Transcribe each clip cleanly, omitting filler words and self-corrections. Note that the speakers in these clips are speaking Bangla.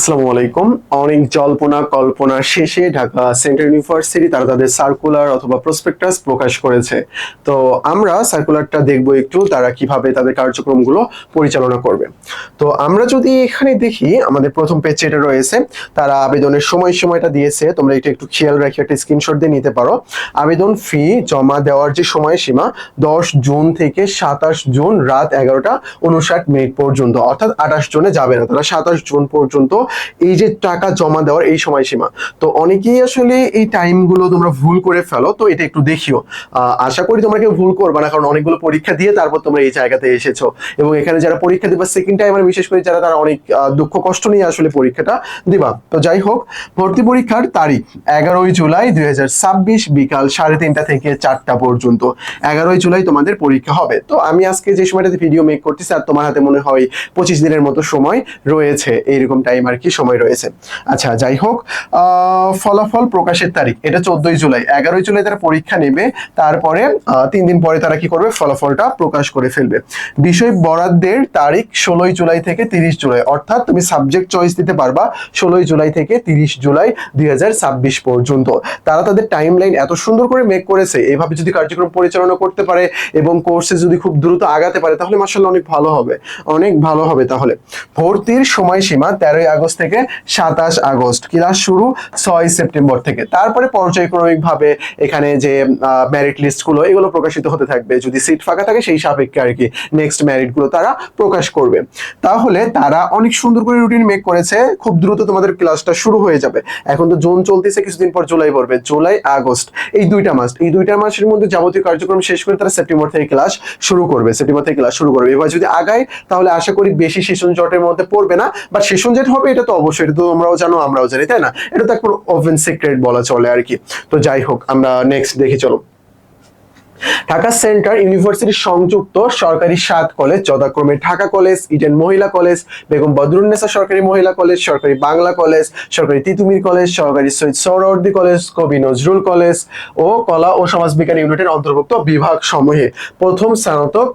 আসসালামু আলাইকুম। অনেক জল্পনা কল্পনা শেষে ঢাকা সেন্ট্রাল ইউনিভার্সিটি তারা তাদের সার্কুলার অথবা প্রসপেক্টাস প্রকাশ করেছে। তো আমরা সার্কুলারটা দেখব একটু তারা কিভাবে তাদের কার্যক্রমগুলো পরিচালনা করবে। তো আমরা যদি এখানে দেখি আমাদের প্রথম পেজে এটা রয়েছে, তারা আবেদনের সময়টা দিয়েছে, তোমরা এটা একটু খেয়াল রাখি, একটা স্ক্রিনশট দিয়ে নিতে পারো। আবেদন ফি জমা দেওয়ার যে সময়সীমা 10 জুন থেকে 27 জুন রাত 11:59 পর্যন্ত, অর্থাৎ 28 জুনে যাবে না, তারা 27 জুন পর্যন্ত এই যে টাকা জমা দেওয়ার এই সময়সীমা। তো অনেকেই আসলে এই টাইমগুলো তোমরা ভুল করে ফেলো, তো এটা একটু দেখিও। আশা করি তোমরা কেউ ভুল করবে না, কারণ অনেকগুলো পরীক্ষা দিয়ে তারপর তোমরা এই জায়গাতে এসেছো, এবং এখানে যারা পরীক্ষা দিবা সেকেন্ড টাইম, বিশেষ করে যারা তারা অনেক দুঃখ কষ্ট নিয়ে আসলে পরীক্ষাটা দিবা। তো যাই হোক, ভর্তি পরীক্ষার তারিখ 11 জুলাই 2026 বিকাল 3:30 থেকে 4টা পর্যন্ত। 11 জুলাই তোমাদের পরীক্ষা হবে। তো আমি আজকে যে সময়টাতে ভিডিও মেক করতেছি, আর তোমার হাতে মনে হয় 25 দিনের মতো সময় রয়েছে, এইরকম টাইম আর কি সময় রয়েছে। আচ্ছা, যাই হোক, ফলাফল প্রকাশের তারিখ এটা 14 জুলাই। 11 জুলাই তারা পরীক্ষা নেবে, তারপরে 3 দিন পরে তারা কি করবে, ফলাফলটা প্রকাশ করে ফেলবে। বিষয় বরাদ্দের তারিখ 16 জুলাই থেকে 30 জুলাই, অর্থাৎ তুমি সাবজেক্ট চয়েস দিতে পারবা 16 জুলাই থেকে 30 জুলাই 2026 পর্যন্ত। তারা তাদের টাইম লাইন এত সুন্দর করে মেক করেছে, এইভাবে যদি কার্যক্রম পরিচালনা করতে পারে এবং কোর্সে যদি খুব দ্রুত আগাতে পারে, তাহলে মাশাআল্লাহ অনেক ভালো হবে, অনেক ভালো হবে। তাহলে ভর্তির সময়সীমা 13 আগস্ট থেকে 27 আগস্ট, ক্লাস শুরু 6 সেপ্টেম্বর থেকে। তারপরে পর্যায়ক্রমিক ভাবে এখানে যে মেরিট লিস্ট গুলো এগুলো প্রকাশিত হতে থাকবে, যদি সিট ফাঁকা থাকে সেই সাপেক্ষে আর কি নেক্সট মেরিট গুলো তারা প্রকাশ করবে। তাহলে তারা অনেক সুন্দর করে রুটিন মেক করেছে, খুব দ্রুত তোমাদের ক্লাসটা শুরু হয়ে যাবে। এখন তো জুন চলতেছে, কিছুদিন পর জুলাই পড়বে, জুলাই আগস্ট এই দুইটা মাসের মধ্যে যাবতীয় কার্যক্রম শেষ করে তারা সেপ্টেম্বর থেকে ক্লাস শুরু করবে, এবার যদি আগায় তাহলে আশা করি বেশি সেশন জটের মধ্যে পড়বে না, বাট সেশন জট হবে এটা তো অবশ্যই, এটা তো তোমরাও জানো আমরাও জানি, তাই না? এটা তো একটা ওপেন সিক্রেট বলা চলে আর কি। তো যাই হোক, আমরা নেক্সট দেখি, চলো। ঢাকা সেন্ট্রাল ইউনিভার্সিটি সংযুক্ত সরকারি 7 কলেজ, যথাক্রমে ঢাকা কলেজ, ইডেন মহিলা কলেজ, বেগম বদরুন্নেসা সরকারি মহিলা কলেজ, সরকারি বাংলা কলেজ, সরকারি তিতুমির কলেজ, সরকারি সৈয়দ সোহরাওয়ার্দী কলেজ, কবি নজরুল কলেজ ও কলা ও সমাজবিজ্ঞান ইউনিটের অন্তর্ভুক্ত বিভাগ সমূহে প্রথম স্নাতক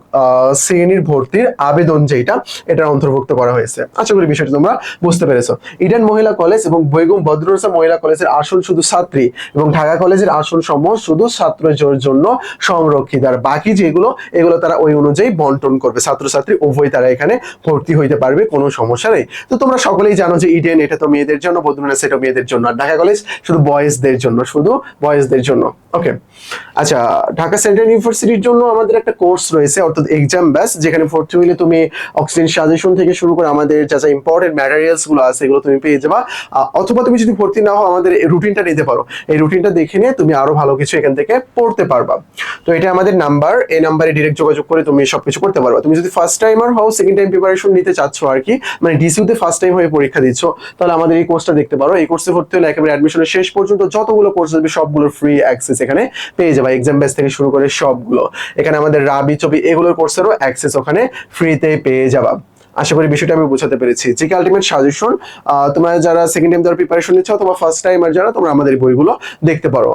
শ্রেণীর ভর্তির আবেদন যেটা, এটা অন্তর্ভুক্ত করা হয়েছে। আশা করি বিষয়টা তোমরা বুঝতে পেরেছো। ইডেন মহিলা কলেজ এবং বেগম বদরুন্নেসা মহিলা কলেজের আসন শুধু ছাত্রী, এবং ঢাকা কলেজের আসন সমূহ শুধু ছাত্রদের জন্য সংরক্ষিত, আর বাকি যেগুলো এগুলো তারা ওই অনুযায়ী বন্টন করবে, ছাত্রছাত্রী উভয় তারা এখানে ভর্তি হইতে পারবে, কোনো সমস্যা নেই। তো তোমরা সকলেই জানো যে ইডেন এটা তো মেয়েদের জন্য, বদরুন্নেসা এটা মেয়েদের জন্য, আর ঢাকা কলেজ শুধু বয়েজদের জন্য, শুধু বয়েজদের জন্য। ওকে, আচ্ছা, ঢাকা সেন্ট্রাল ইউনিভার্সিটির জন্য আমাদের একটা কোর্স রয়েছে, অর্থাৎ এক্সাম ব্যাচ, যেখানে ভর্তি হইলে তুমি অক্সিজেন সাজেশন থেকে শুরু করে আমাদের যা যা ইম্পর্টেন্ট ম্যাটেরিয়ালস গুলো আছে এগুলো তুমি পেয়ে যাবা। অথবা তুমি যদি ভর্তি না হও, আমাদের রুটিনটা নিতে পারো, এই রুটিনটা দেখে নিয়ে তুমি আরো ভালো কিছু এখান থেকে পড়তে পারবা। তো এটা আমাদের নাম্বার, এই নাম্বারে ডিরেক্ট যোগাযোগ করে তুমি সবকিছু করতে পারবা। তুমি যদি ফার্স্ট টাইমার হও, সেকেন্ড টাইম প্রিপারেশন নিতে চাচ্ছ আর কি, মানে ডিসিউতে ফার্স্ট টাইম হয়ে পরীক্ষা দিচ্ছ, তাহলে আমাদের এই কোর্সটা দেখতে পারো। এই কোর্সে ভর্তি হলে একেবারে অ্যাডমিশনের শেষ পর্যন্ত যতগুলো কোর্স আসবে সবগুলোর ফ্রি অ্যাক্সেস এখানে পেয়ে যাবে, এক্সাম ব্যাচ থেকে শুরু করে সবগুলো। এখানে আমাদের রাবি ছবি এগুলোর কোর্সেরও অ্যাক্সেস ওখানে ফ্রিতে পেয়ে যাবা। আশা করি বিষয়টা আমি বোঝাতে পেরেছি। যে আলটিমেট সাজেশন, তোমরা যারা সেকেন্ড টাইম যারা প্রিপারেশন নিচ্ছ অথবা ফার্স্ট টাইম আর যারা, তোমরা আমাদের বইগুলো দেখতে পারো,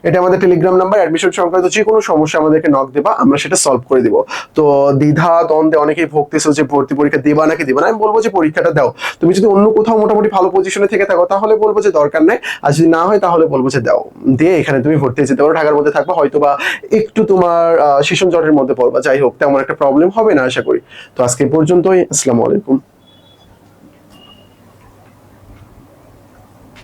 এটা আমাদের টেলিগ্রাম নাম্বার। অ্যাডমিশন সংক্রান্ত যে কোনো সমস্যা আমাদেরকে নক দেবা, আমরা সেটা সলভ করে দিব। তো দ্বিধা দ্বন্দ্বে অনেকেই ভুগতেছো যে ভর্তি পরীক্ষা দেবা নাকি দেবা না, আমি বলবো যে পরীক্ষাটা দাও। তুমি যদি অন্য কোথাও মোটামুটি ভালো পজিশনে থেকে থাকো তাহলে বলবো যে দরকার নাই, আর যদি না হয় তাহলে বলবো যে দাও, দিয়ে এখানে তুমি ভর্তি যেতে পারো। ঢাকার মধ্যে থাকবা, হয়তো বা একটু তোমার সেশন জটের মধ্যে পড়বা, যাই হোক তেমন একটা প্রবলেম হবে না আশা করি। তো আজকে পর্যন্তই, আসসালামু আলাইকুম।